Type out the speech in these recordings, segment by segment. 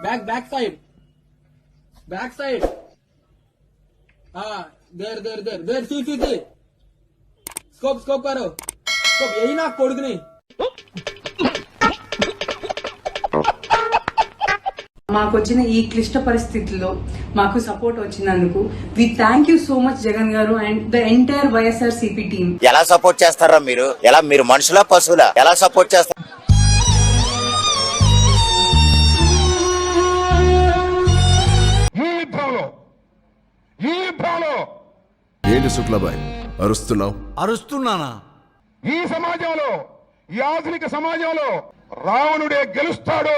Back side हाँ देर सी scope करो scope यही ना कोडकनी మాకు వచ్చిన ఈ క్లిష్ట పరిస్థితుల్లో మాకు సపోర్ట్ వచ్చినందుకు we thank you so much Jagan garu and the entire YSRCP team. ఎలా సపోర్ట్ చేస్తారా మీరు? ఎలా మీరు మనుషులా పశువులా? ఎలా సపోర్ట్ చేస్తారు? ఏంటి శుక్లాబాయ్ అరుస్తున్నానా? ఈ సమాజంలో, ఈ ఆధునిక సమాజంలో రావణుడే గెలుస్తాడు,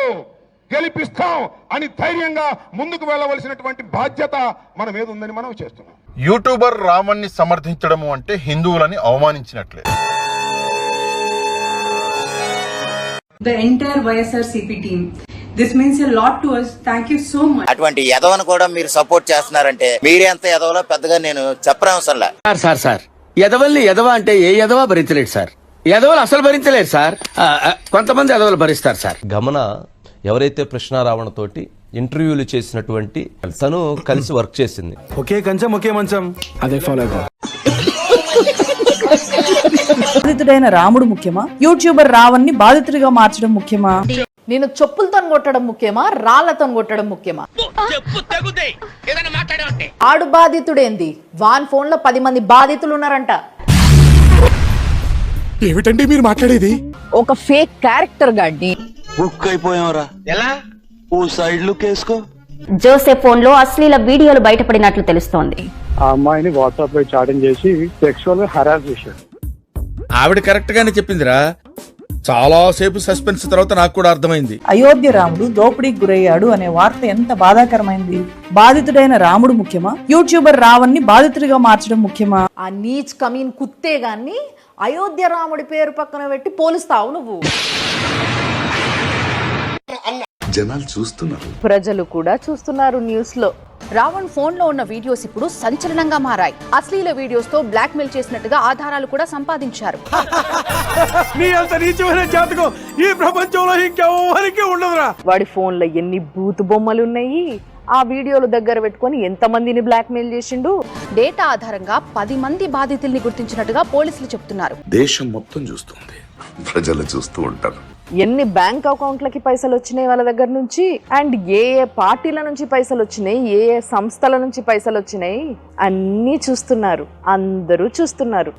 గెలిపిస్తాం అని ధైర్యంగా ముందుకు వెళ్ళవలసినటువంటి బాధ్యత మన మీద ఉందని మనం చేస్తున్నాం. యూట్యూబర్ రావణ్ణి సమర్థించడము అంటే హిందువులని అవమానించినట్లే. The entire YSRCP team. This means a lot to us. Thank you so much. అటువంటి ఎదవను కూడా మీరు సపోర్ట్ చేస్తున్నారంటే మీరెంత ఎదవలో పెద్దగా నేను చెప్పనవసరంలా. సార్ ఎదవల్ని ఎదవ అంటే ఏ ఎదవ భరించలేడు సార్. ఎదవలు అసలు భరించలేరు సార్. కొంతమంది ఎదవలు భరిస్తారు సార్. గమన ఎవరైతే కృష్ణారావణతోటి ఇంటర్వ్యూలు చేసినటువంటి తను కలిసి వర్క్ చేసింది. ఒకే కంచం ఒకే మంచం అదే ఫాలో అవుతాం. బాధితుడైన రాముడు ముఖ్యమా, యూట్యూబర్ రావణ్ణి బాధితుడిగా మార్చడం ముఖ్యమా? నేను చెప్పులతో కొట్టడం ముఖ్యమా, రాళ్లతో కొట్టడం ముఖ్యమా? ఆడు బాధితుడేంది? వాన్ ఫోన్ లో 10 మంది బాధితులు ఉన్నారంట. ఏమిటండి మీరు మాట్లాడేది? ఒక ఫేక్ క్యారెక్టర్ గాడిని బుక్ అయిపోయావరా? ఎలా? ఓ సైడ్ లుక్ వేసుకో. జోసెఫ్ ఫోన్ లో అశ్లీల వీడియోలు బయటపడినట్లు తెలుస్తోంది. ఆ అమ్మాయిని వాట్సాప్ లో చాటింగ్ చేసి సెక్సువల్ గా హరాస్ చేశాడు. ఆవిడ కరెక్ట్ గానే చెప్పిందిరా. చాలా సేపు సస్పెన్స్ తర్వాత నాకు కూడా అర్థమైంది. అయోధ్య రాముడు దోపిడీకి గురయ్యాడు అనే వార్త ఎంత బాధాకరమైంది. బాధితుడైన రాముడు ముఖ్యమా, యూట్యూబర్ రావణ్ణి బాధితుడిగా మార్చడం ముఖ్యమా? ఆ నీచ్ కమీన్ కుత్తే గాన్ని అయోధ్య రాముడి పేరు పక్కన పెట్టి పోలుస్తావు నువ్వు. జనాలు చూస్తున్నారు, ప్రజలు కూడా చూస్తున్నారు న్యూస్ లో. రావణ్ ఫోన్ లో ఉన్న వీడియోస్ ఇప్పుడు సంచలనంగా మారాయి. అశ్లీల వీడియోస్ తో బ్లాక్ మెయిల్ చేసినట్టుగా ఆధారాలు కూడా సంపాదించారు. నీ అంత నీచమైన జాతకం ఈ ప్రపంచంలో ఇంకెవరికీ ఉండదురా. వాడి ఫోన్ లో ఎన్ని బూతు బొమ్మలు ఉన్నాయి. ఆ వీడియోలు దగ్గర పెట్టుకొని ఎంత మందిని బ్లాక్ మెయిల్ చేసిండు. డేటా ఆధారంగా 10 మంది బాధితుల్ని గుర్తించినట్టుగా పోలీసులు చెప్తున్నారు. దేశం మొత్తం చూస్తుంది, ప్రజలు చూస్తూ ఉంటారు. ఎన్ని బ్యాంక్ అకౌంట్లకి పైసలు వచ్చినాయి వాళ్ళ దగ్గర నుంచి, అండ్ ఏ ఏ పార్టీల నుంచి పైసలు వచ్చినాయి, ఏ ఏ సంస్థల నుంచి పైసలు వచ్చినాయి అన్ని చూస్తున్నారు. అందరూ చూస్తున్నారు.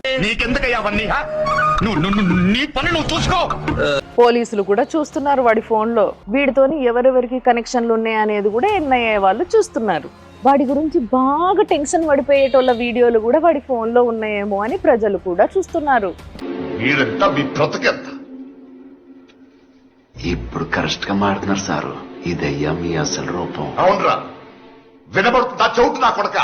పోలీసులు కూడా చూస్తున్నారు వాడి ఫోన్ లో. వీడితోని ఎవరెవరికి కనెక్షన్లు ఉన్నాయి అనేది కూడా ఎన్ఐఏ వాళ్ళు చూస్తున్నారు. వాడి గురించి బాగా టెన్షన్ పడిపోయేటోళ్ళ వీడియోలు కూడా వాడి ఫోన్ లో ఉన్నాయేమో అని ప్రజలు కూడా చూస్తున్నారు. ఇప్పుడు కరెక్ట్ గా మాట్లాడుతున్నారు సారు. ఇదయ్యా మీ అసలు రూపం. అవునరా, వినబడుతుందా? చౌటు నా కొడక.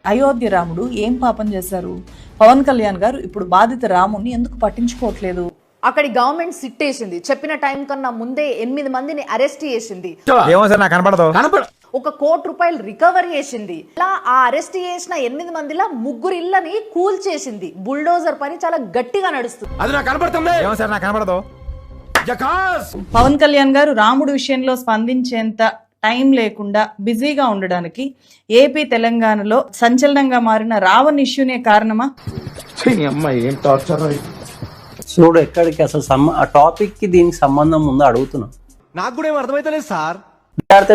అయోధ్య రాముడు ఏం పాపం చేశారు? పవన్ కళ్యాణ్ గారు ఇప్పుడు బాధిత రాముడిని ఎందుకు పట్టించుకోవట్లేదు? అక్కడి గవర్నమెంట్ సిట్ వేసింది. చెప్పిన టైం కన్నా ముందే 8 మందిని అరెస్ట్ చేసింది. ₹1 కోటి రికవరీ చేసింది. ఇలా ఆ అరెస్ట్ చేసిన 8 మందిలా 3 ఇళ్లని కూల్ చేసింది. బుల్డోజర్ పని చాలా గట్టిగా నడుస్తుంది. అది నాకు కనబడుతుంది. పవన్ కళ్యాణ్ గారు రాముడు విషయంలో స్పందించేంత టైం లేకుండా బిజీగా ఉండడానికి ఏపీ తెలంగాణలో సంచలనంగా మారిన రావణ్ ఇష్యూనే కారణమా? చూడు ఎక్కడికి అసలు ఆ టాపిక్ కి దీనికి సంబంధం ఉందో అడుగుతున్నా. నాకు కూడా ఏం అర్థమైతలేదు సార్.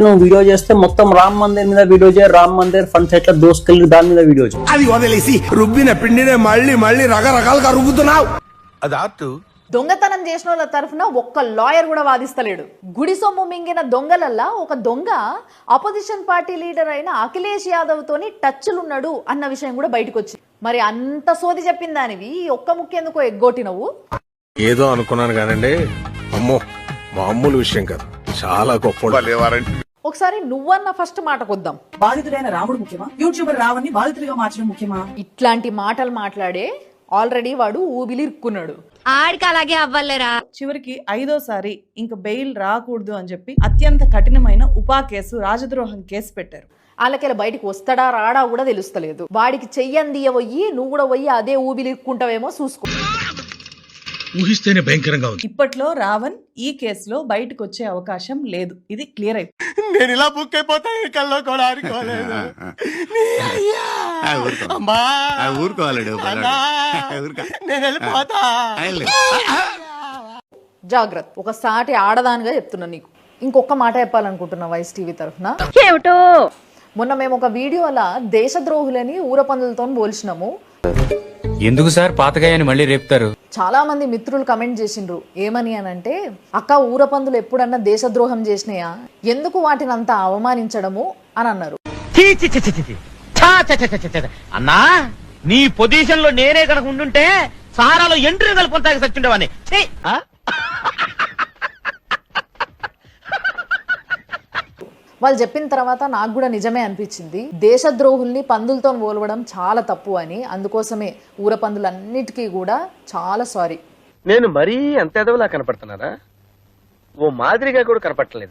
నువ్వు వీడియో చేస్తే మొత్తం రామ్ మందిర్ మీద వీడియో చేయ, రామ్ మందిర్ ఫండ్స్ ఎట్లా దోసుకెళ్ళి దాని మీద వీడియో చేయ. అది వదిలేసి రుబ్బిన పిండినే మళ్ళీ రకరకాలుగా రుబ్బుతున్నావు. అది ఆర్ట్. దొంగతనం చేసిన వాళ్ళ తరఫున ఒక్క లాయర్ కూడా వాదిస్తలేడు. గుడి సొమ్ము మింగిన దొంగలల్లా ఒక దొంగ అపోజిషన్ పార్టీ లీడర్ అయిన అఖిలేష్ యాదవ్ తోని టచ్లున్నాడు అన్న విషయం కూడా బయటకు వచ్చింది. మరి అంత సోది చెప్పిన దానివి ఒక్క ముక్కెందుకో ఎగ్గొట్టినవు? ఏదో అనుకున్నాను కానండి, అమ్మో మామూలు విషయం కాదు, చాలా గొప్ప. ఒకసారి నువ్వన్న ఫస్ట్ మాటకొద్దాం. బాధితుడైన రాముడు ముఖ్యమా, యూట్యూబర్ రావణ్ణి బాధితుడిగా మార్చడం ముఖ్యమా? ఇట్లాంటి మాటలు మాట్లాడే ఆల్రెడీ వాడు ఊబిలిరుక్కున్నాడు. ఆడికి అలాగే అవ్వలేరా. చివరికి 5వ సారి ఇంక బెయిల్ రాకూడదు అని చెప్పి అత్యంత కఠినమైన ఉపా కేసు, రాజద్రోహం కేసు పెట్టారు. వాళ్ళకెళ్ళి బయటికి వస్తాడా రాడా కూడా తెలుస్తలేదు. వాడికి చెయ్యందియబోయి నువ్వు కూడా పోయి అదే ఊబిలిరుక్కుంటావేమో చూసుకో. ఊహిస్తేనే భయంకరంగా ఉంది. ఇప్పట్లో రావణ్ ఈ కేసులో బయటకు వచ్చే అవకాశం లేదు. ఇది క్లియర్ అయిపోయింది. నేను ఇలా బుక్ అయిపోతాను కల్లో కూడా అనుకోలేదు. నేను వెళ్ళిపోతా. జాగ్రత్త, ఒక సాటి ఆడదానిగా చెప్తున్నా నీకు. ఇంకొక మాట చెప్పాలనుకుంటున్నా వైస్ టీవీ తరఫున. ఏమిటో మొన్న మేము ఒక వీడియోలా దేశద్రోహులని ఊరపందులతో పోల్చినాము. ఎందుకు సార్ పాతగాయని మళ్ళీ రేపుతారు? చాలా మంది మిత్రులు కమెంట్ చేసిండ్రు. ఏమని అనంటే, అక్క ఊరపందులు ఎప్పుడన్నా దేశద్రోహం చేసినాయా, ఎందుకు వాటిని అంత అవమానించడము అని అన్నారు. అన్నా నీ పొజిషన్ లో నేనే కనుక ఉండుంటే సారాలో ఎంట్రీ కలుపుతాకి సచ్చుండేవాన్ని. వాళ్ళు చెప్పిన తర్వాత నాకు కూడా నిజమే అనిపించింది. దేశద్రోహుల్ని పందులతో పోలవడం చాలా తప్పు అని. అందుకోసమే ఊరపందులన్నిటికీ కూడా చాలా సారీ. నేను మరీ అంత ఎదవలా కనపడుతున్నారా? ఓ మాదిరిగా కూడా కనపడలేదు.